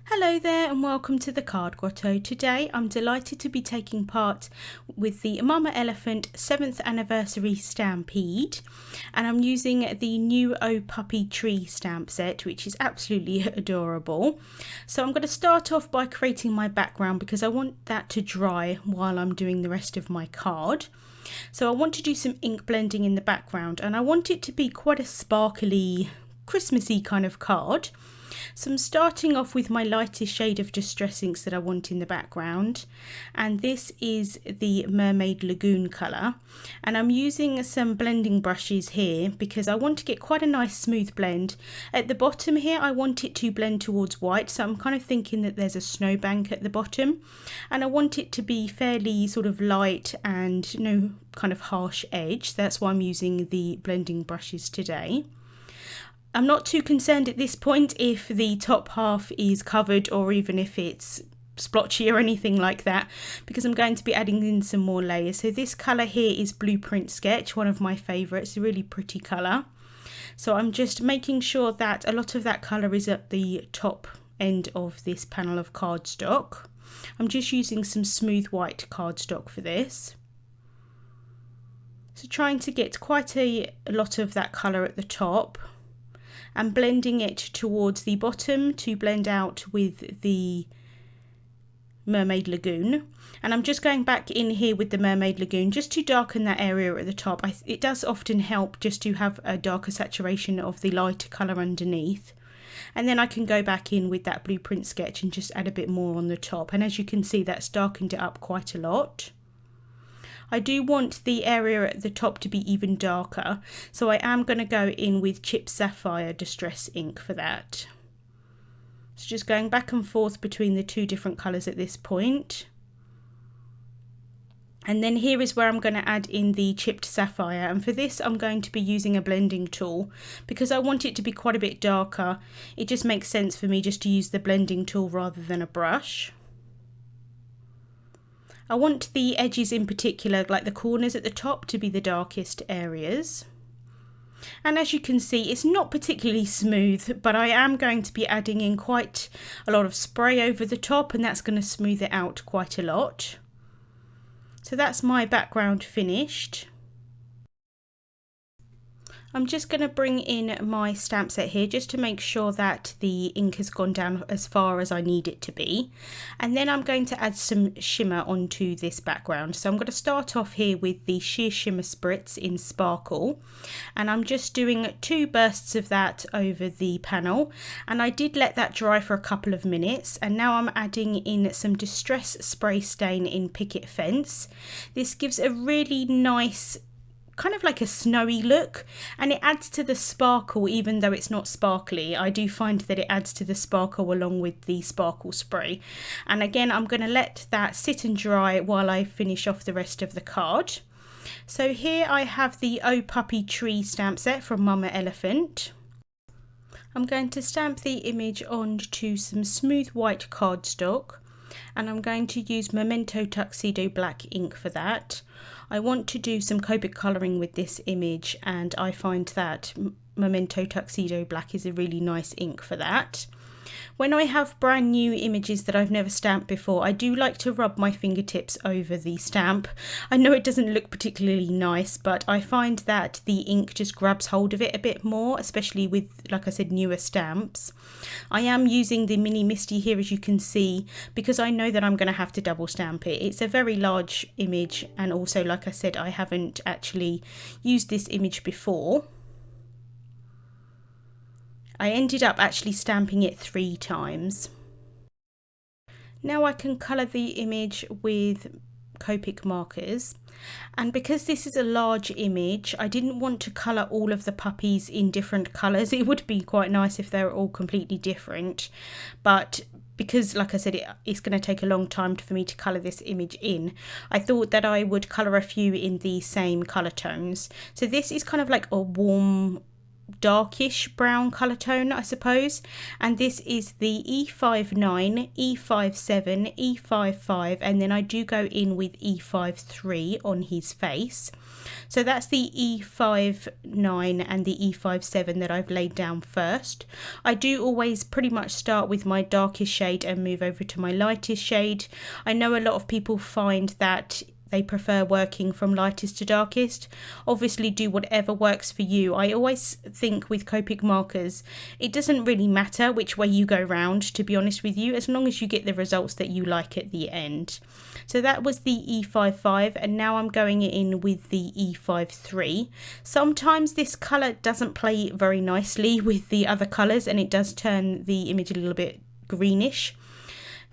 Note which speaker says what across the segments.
Speaker 1: Hello there and welcome to the Card Grotto. Today I'm delighted to be taking part with the Mama Elephant 7th Anniversary Stampede, and I'm using the Nuvo Puppy Tree stamp set, which is absolutely adorable. So I'm going to start off by creating my background because I want that to dry while I'm doing the rest of my card. So I want to do some ink blending in the background, and I want it to be quite a sparkly, Christmassy kind of card. So I'm starting off with my lightest shade of distress inks that I want in the background, and this is the Mermaid Lagoon colour, and I'm using some blending brushes here because I want to get quite a nice smooth blend. At the bottom here I want it to blend towards white, so I'm kind of thinking that there's a snowbank at the bottom, and I want it to be fairly sort of light and no kind of harsh edge. That's why I'm using the blending brushes today. I'm not too concerned at this point if the top half is covered or even if it's splotchy or anything like that, because I'm going to be adding in some more layers. So this colour here is Blueprint Sketch, one of my favourites, a really pretty colour. So I'm just making sure that a lot of that colour is at the top end of this panel of cardstock. I'm just using some smooth white cardstock for this. So trying to get quite a lot of that colour at the top, and blending it towards the bottom to blend out with the Mermaid Lagoon. And I'm just going back in here with the Mermaid Lagoon just to darken that area at the top. It does often help just to have a darker saturation of the lighter colour underneath. And then I can go back in with that Blueprint Sketch and just add a bit more on the top. And as you can see, that's darkened it up quite a lot. I do want the area at the top to be even darker, so I am going to go in with Chipped Sapphire Distress ink for that. So just going back and forth between the two different colours at this point. And then here is where I'm going to add in the Chipped Sapphire, and for this I'm going to be using a blending tool because I want it to be quite a bit darker. It just makes sense for me just to use the blending tool rather than a brush. I want the edges in particular, like the corners at the top, to be the darkest areas. And as you can see, it's not particularly smooth, but I am going to be adding in quite a lot of spray over the top, and that's going to smooth it out quite a lot. So that's my background finished. I'm just going to bring in my stamp set here just to make sure that the ink has gone down as far as I need it to be. And then I'm going to add some shimmer onto this background. So I'm going to start off here with the Sheer Shimmer Spritz in Sparkle. And I'm just doing 2 bursts of that over the panel. And I did let that dry for a couple of minutes. And now I'm adding in some Distress Spray Stain in Picket Fence. This gives a really nice, kind of like a snowy look, and it adds to the sparkle even though it's not sparkly. I do find that it adds to the sparkle along with the sparkle spray. And again, I'm going to let that sit and dry while I finish off the rest of the card. So here I have the Oh Puppy Tree stamp set from Mama Elephant. I'm going to stamp the image onto some smooth white cardstock, and I'm going to use Memento Tuxedo black ink for that. I want to do some Copic colouring with this image, and I find that Memento Tuxedo black is a really nice ink for that. When I have brand new images that I've never stamped before, I do like to rub my fingertips over the stamp. I know it doesn't look particularly nice, but I find that the ink just grabs hold of it a bit more, especially with, like I said, newer stamps. I am using the Mini Misty here, as you can see, because I know that I'm going to have to double stamp it. It's a very large image, and also, like I said, I haven't actually used this image before. I ended up actually stamping it 3 times. Now I can colour the image with Copic markers, and because this is a large image, I didn't want to colour all of the puppies in different colours. It would be quite nice if they were all completely different, but because, like I said, it's going to take a long time for me to colour this image in, I thought that I would colour a few in the same colour tones. So this is kind of like a warm darkish brown colour tone, I suppose. And this is the E59, E57, E55, and then I do go in with E53 on his face. So that's the E59 and the E57 that I've laid down first. I do always pretty much start with my darkest shade and move over to my lightest shade. I know a lot of people find that they prefer working from lightest to darkest. Obviously do whatever works for you. I always think with Copic markers, it doesn't really matter which way you go round, to be honest with you, as long as you get the results that you like at the end. So that was the E55, and now I'm going in with the E53. Sometimes this colour doesn't play very nicely with the other colours and it does turn the image a little bit greenish.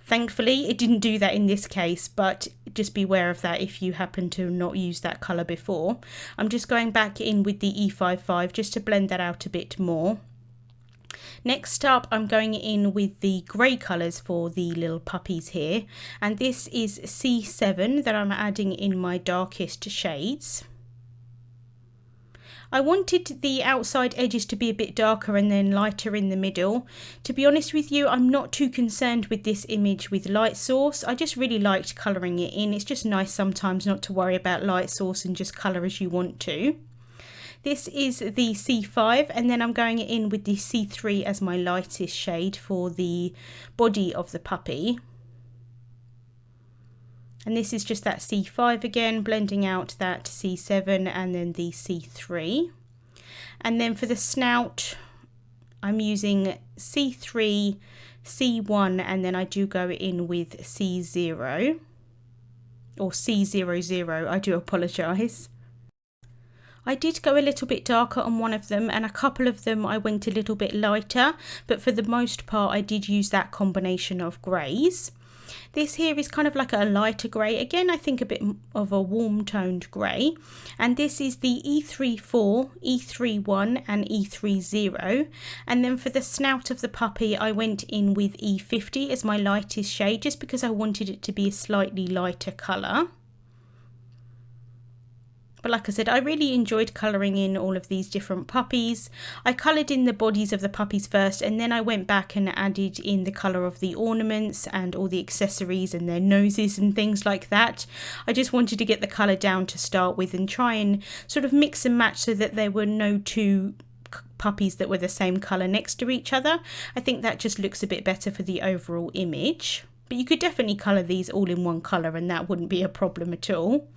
Speaker 1: Thankfully, it didn't do that in this case, but just be aware of that if you happen to not use that colour before. I'm just going back in with the E55 just to blend that out a bit more. Next up, I'm going in with the grey colours for the little puppies here. And this is C7 that I'm adding in my darkest shades. I wanted the outside edges to be a bit darker and then lighter in the middle. To be honest with you, I'm not too concerned with this image with light source. I just really liked colouring it in. It's just nice sometimes not to worry about light source and just colour as you want to. This is the C5, and then I'm going in with the C3 as my lightest shade for the body of the puppy. And this is just that C5 again, blending out that C7 and then the C3. And then for the snout, I'm using C3, C1, and then I do go in with C0. Or C00, I do apologise. I did go a little bit darker on one of them, and a couple of them I went a little bit lighter, but for the most part I did use that combination of greys. This here is kind of like a lighter grey, again I think a bit of a warm toned grey, and this is the E34, E31 and E30, and then for the snout of the puppy I went in with E50 as my lightest shade just because I wanted it to be a slightly lighter colour. But like I said, I really enjoyed colouring in all of these different puppies. I coloured in the bodies of the puppies first, and then I went back and added in the colour of the ornaments and all the accessories and their noses and things like that. I just wanted to get the colour down to start with and try and sort of mix and match so that there were no two puppies that were the same colour next to each other. I think that just looks a bit better for the overall image. But you could definitely colour these all in one colour and that wouldn't be a problem at all.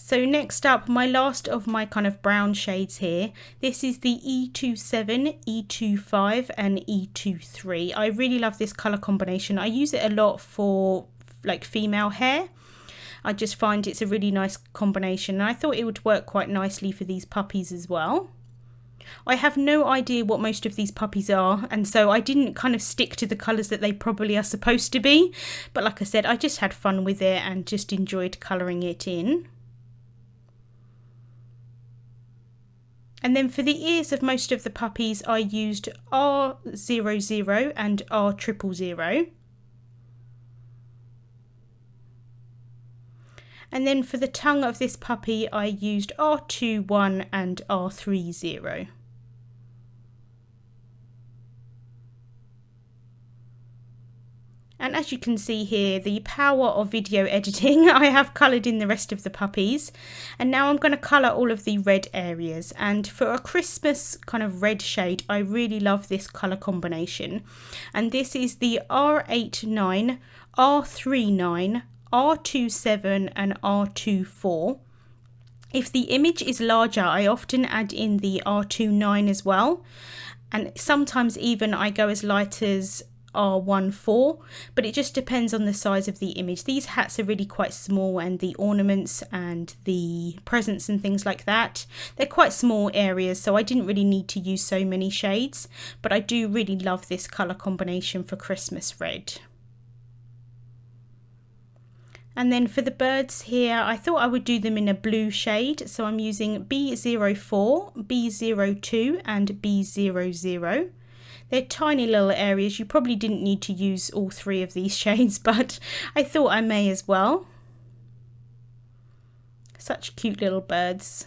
Speaker 1: So next up, my last of my kind of brown shades here. This is the E27, E25 and E23. I really love this colour combination. I use it a lot for like female hair. I just find it's a really nice combination. And I thought it would work quite nicely for these puppies as well. I have no idea what most of these puppies are, and so I didn't kind of stick to the colours that they probably are supposed to be. But like I said, I just had fun with it and just enjoyed colouring it in. And then for the ears of most of the puppies, I used R00 and R000. And then for the tongue of this puppy, I used R21 and R30. And as you can see here, the power of video editing, I have coloured in the rest of the puppies. And now I'm going to colour all of the red areas. And for a Christmas kind of red shade, I really love this colour combination. And this is the R89, R39, R27 and R24. If the image is larger, I often add in the R29 as well. And sometimes even I go as light as R14, but it just depends on the size of the image. These hats are really quite small, and the ornaments and the presents and things like that, they're quite small areas, so I didn't really need to use so many shades, but I do really love this colour combination for Christmas red. And then for the birds here, I thought I would do them in a blue shade, so I'm using B04, B02 and B00. They're tiny little areas. You probably didn't need to use all three of these shades, but I thought I may as well. Such cute little birds.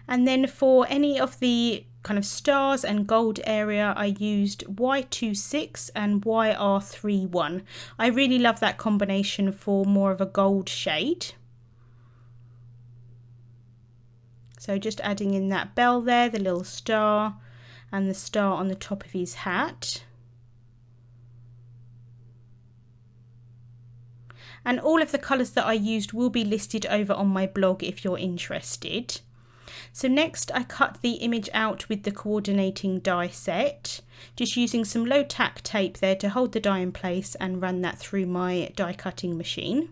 Speaker 1: And then for any of the kind of stars and gold area, I used Y26 and YR31. I really love that combination for more of a gold shade. So just adding in that bell there, the little star, and the star on the top of his hat. And all of the colours that I used will be listed over on my blog if you're interested. So next I cut the image out with the coordinating die set, just using some low tack tape there to hold the die in place, and run that through my die cutting machine.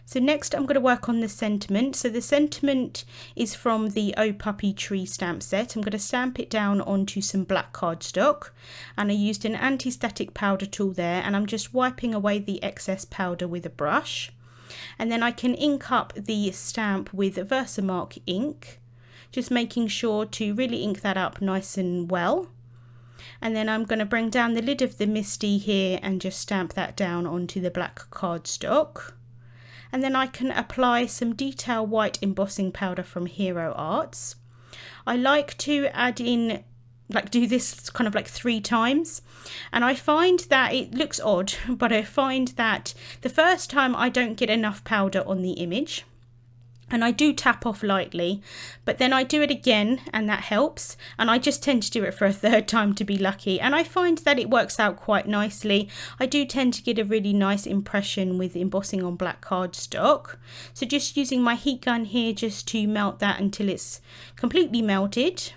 Speaker 1: So next I'm going to work on the sentiment. So the sentiment is from the Oh Puppy Tree stamp set. I'm going to stamp it down onto some black cardstock, and I used an anti-static powder tool there, and I'm just wiping away the excess powder with a brush. And then I can ink up the stamp with Versamark ink, just making sure to really ink that up nice and well. And then I'm going to bring down the lid of the Misty here and just stamp that down onto the black cardstock. And then I can apply some detail white embossing powder from Hero Arts. I like to add in, do this kind of 3 times, and I find that it looks odd, but I find that the first time I don't get enough powder on the image, and I do tap off lightly, but then I do it again and that helps, and I just tend to do it for a 3rd time to be lucky, and I find that it works out quite nicely. I do tend to get a really nice impression with embossing on black cardstock. So just using my heat gun here just to melt that until it's completely melted.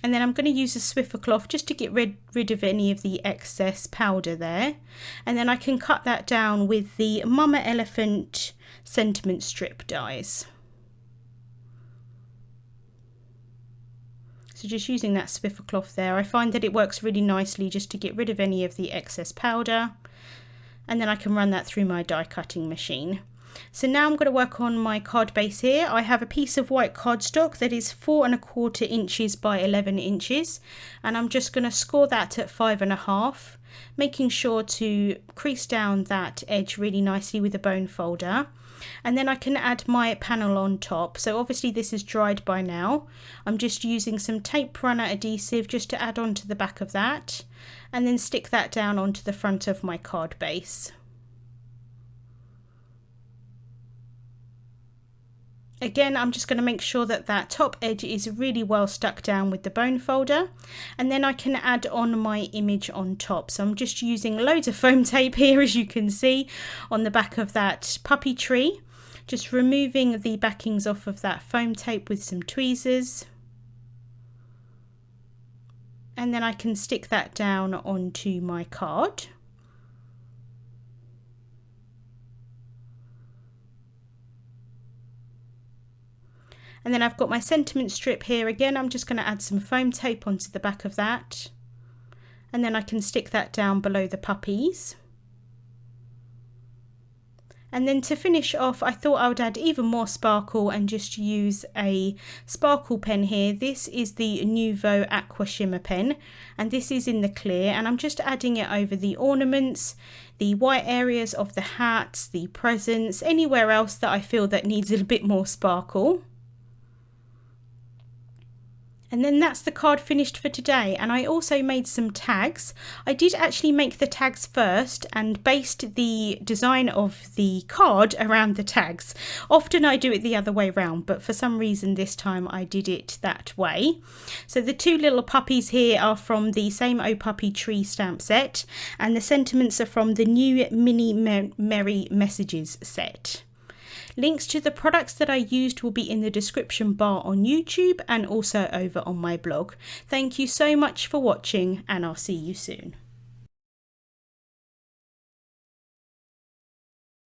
Speaker 1: And then I'm going to use a Swiffer cloth just to get rid of any of the excess powder there. And then I can cut that down with the Mama Elephant sentiment strip dies. So just using that Swiffer cloth there, I find that it works really nicely just to get rid of any of the excess powder. And then I can run that through my die cutting machine. So now I'm going to work on my card base here. I have a piece of white cardstock that is 4¼ inches by 11 inches, and I'm just going to score that at 5½, making sure to crease down that edge really nicely with a bone folder. And then I can add my panel on top. So obviously this is dried by now. I'm just using some tape runner adhesive just to add on to the back of that, and then stick that down onto the front of my card base. Again, I'm just going to make sure that that top edge is really well stuck down with the bone folder, and then I can add on my image on top. So I'm just using loads of foam tape here, as you can see, on the back of that puppy tree. Just removing the backings off of that foam tape with some tweezers. And then I can stick that down onto my card. And then I've got my sentiment strip here. Again, I'm just going to add some foam tape onto the back of that. And then I can stick that down below the puppies. And then to finish off, I thought I would add even more sparkle and just use a sparkle pen here. This is the Nuvo Aqua Shimmer pen, and this is in the clear, and I'm just adding it over the ornaments, the white areas of the hats, the presents, anywhere else that I feel that needs a bit more sparkle. And then that's the card finished for today, and I also made some tags. I did actually make the tags first and based the design of the card around the tags. Often I do it the other way around, but for some reason this time I did it that way. So the 2 little puppies here are from the same Oh Puppy Tree stamp set, and the sentiments are from the new Mini Merry Messages set. Links to the products that I used will be in the description bar on YouTube and also over on my blog. Thank you so much for watching, and I'll see you soon.